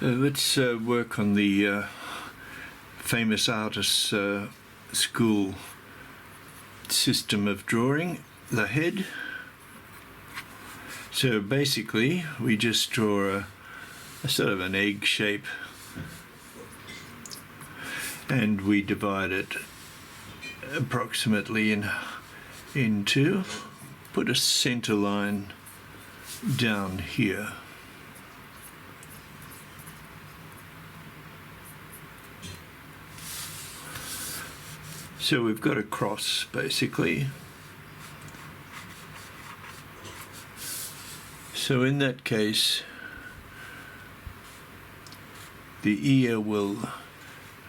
Let's work on the famous artist's school system of drawing, the head. So basically we just draw a sort of an egg shape, and we divide it approximately in two. Put a center line down here. So we've got a cross basically. So in that case, the ear will,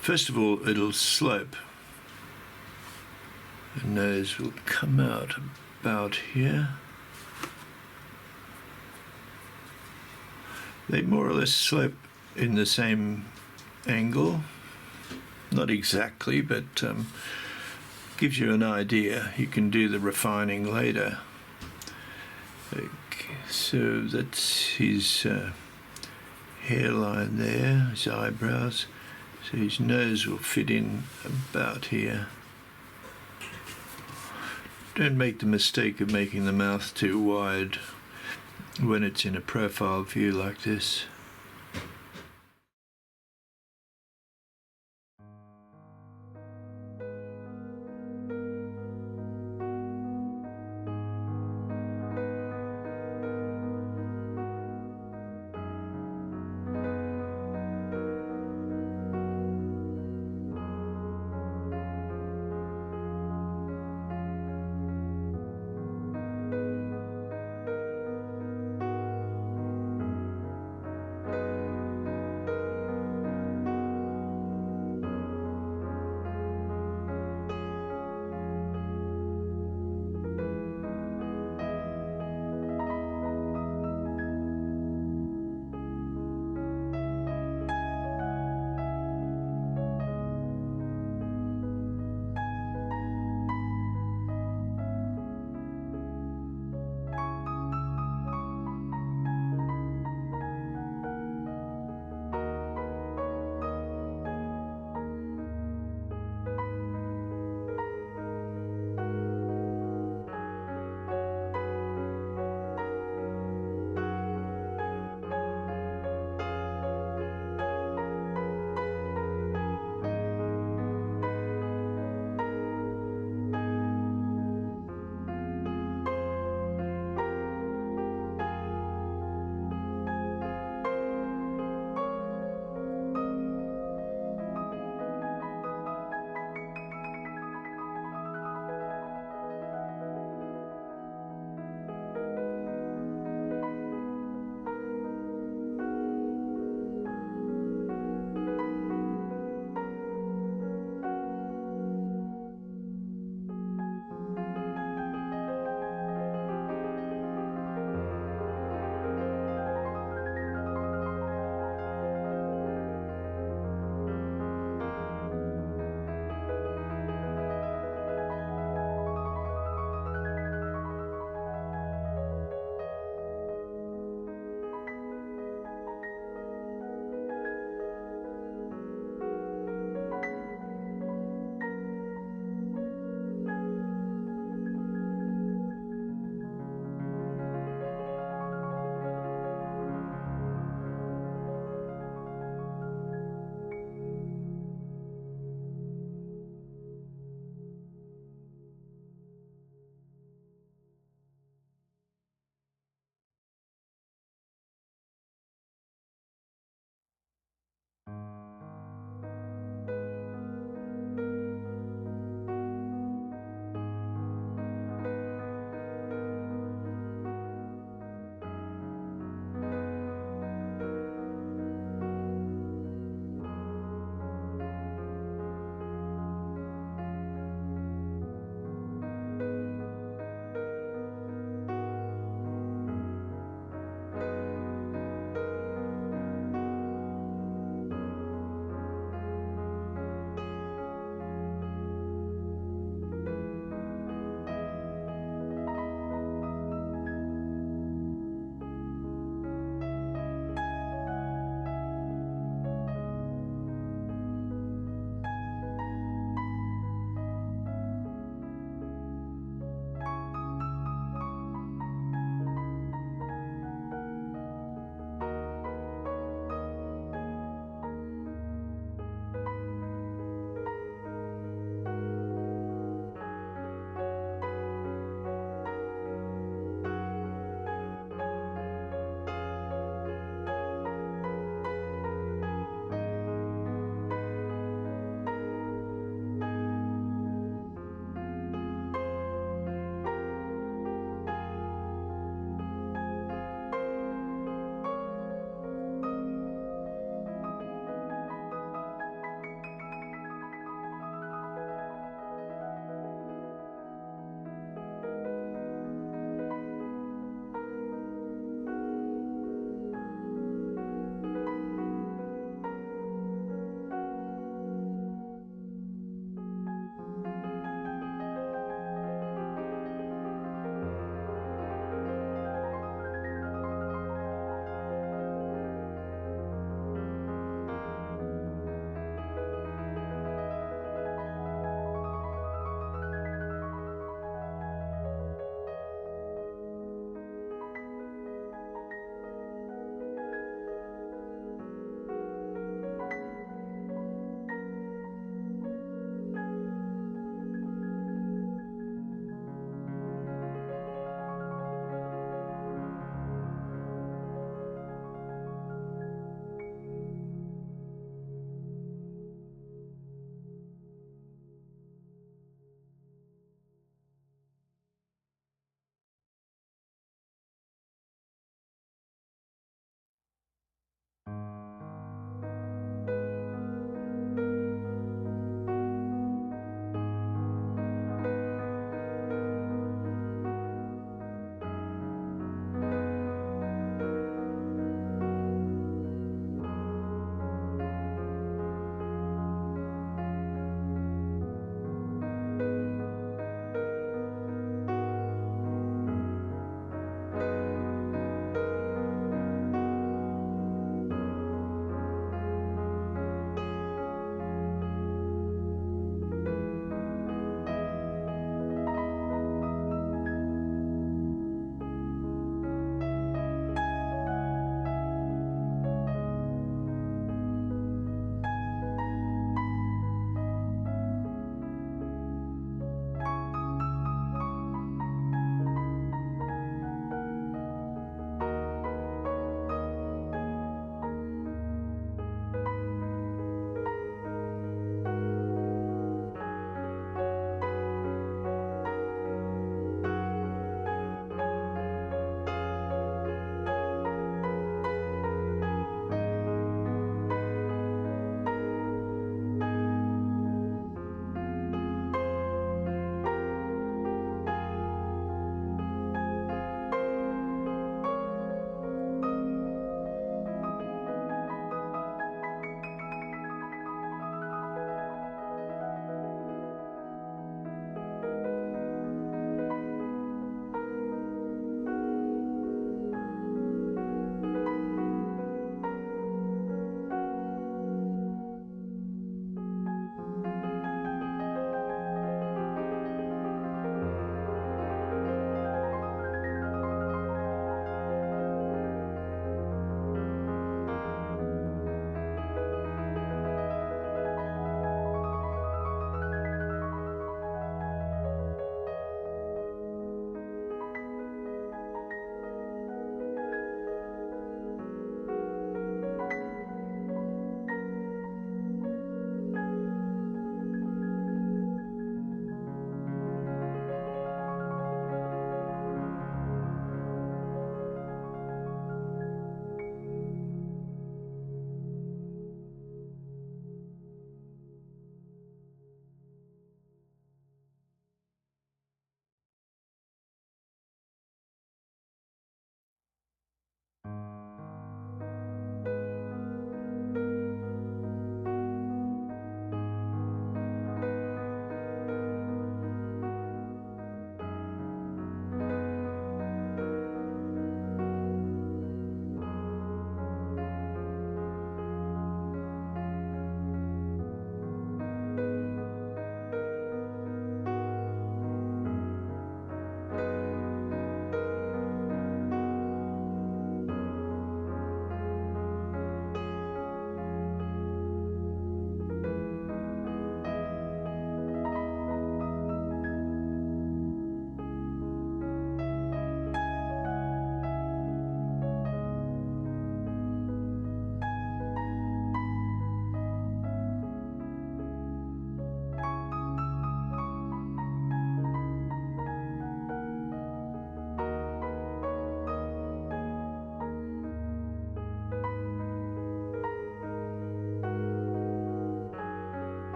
first of all, it'll slope. The nose will come out about here. They more or less slope in the same angle. Not exactly, but gives you an idea. You can do the refining later. Okay, so that's his hairline there, his eyebrows. So his nose will fit in about here. Don't make the mistake of making the mouth too wide when it's in a profile view like this.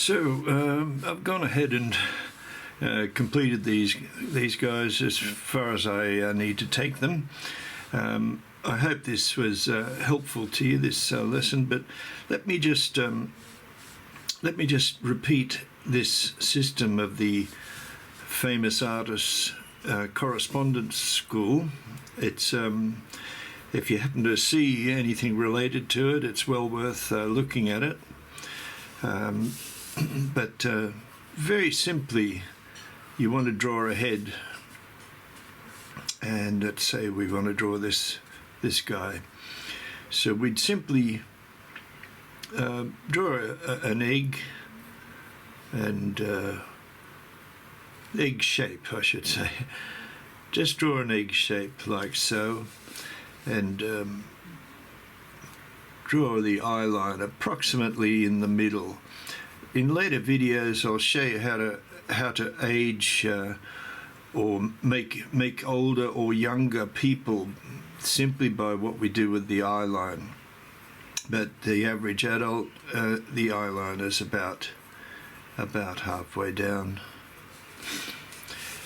So I've gone ahead and completed these guys as far as I need to take them. I hope this was helpful to you, this lesson, but let me just repeat this system of the famous artist's correspondence school. It's if you happen to see anything related to it, it's well worth looking at it. But very simply, you want to draw a head, and let's say we want to draw this guy. So we'd simply draw an egg, and egg shape, I should say. Just draw an egg shape like so, and draw the eye line approximately in the middle. In later videos, I'll show you how to age or make older or younger people simply by what we do with the eye line. But the average adult, the eye line is about halfway down.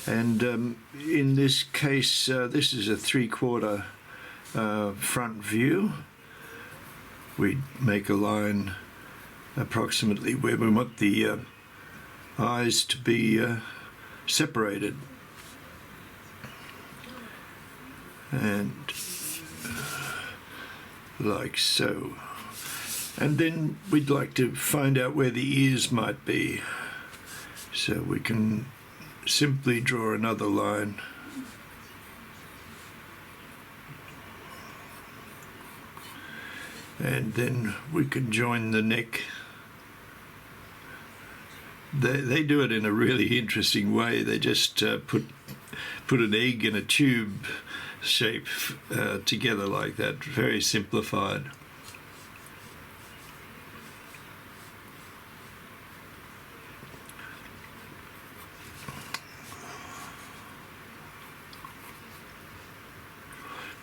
And in this case, this is a 3/4 front view. We make a line approximately where we want the eyes to be separated. And like so. And then we'd like to find out where the ears might be. So we can simply draw another line. And then we can join the neck. They do it in a really interesting way. They just put an egg in a tube shape together like that, very simplified.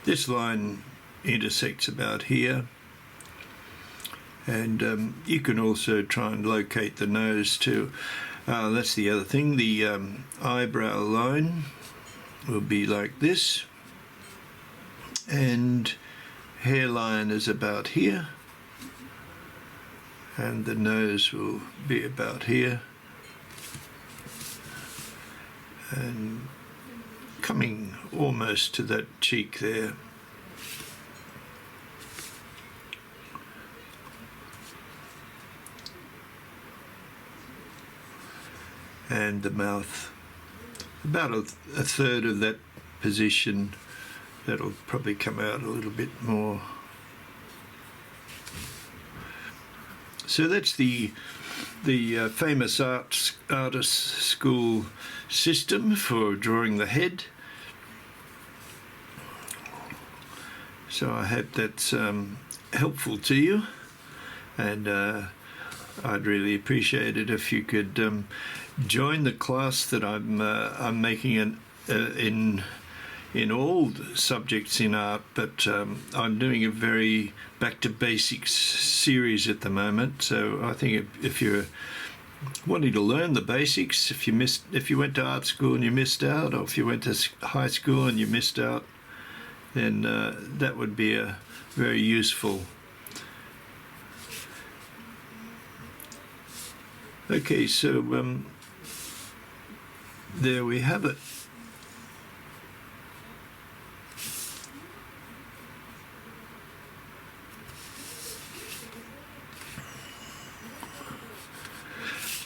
This line intersects about here, and you can also try and locate the nose too. That's the other thing. The eyebrow line will be like this, and hairline is about here, and the nose will be about here, and coming almost to that cheek there. And the mouth, about a third of that position. That'll probably come out a little bit more. So that's the famous artist school system for drawing the head. So I hope that's helpful to you, and I'd really appreciate it if you could join the class that I'm making in all subjects in art, but I'm doing a very back to basics series at the moment. So I think if you're wanting to learn the basics, if you went to art school and you missed out, or if you went to high school and you missed out, then that would be a very useful. Okay, so there we have it.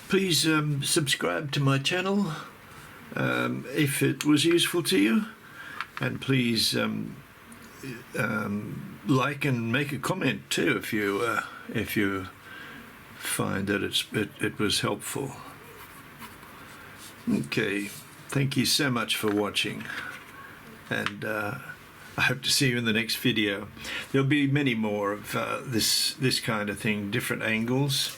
Please subscribe to my channel if it was useful to you, and please like and make a comment too if you find that it was helpful. Okay, thank you so much for watching, and I hope to see you in the next video. There'll be many more of this kind of thing, different angles.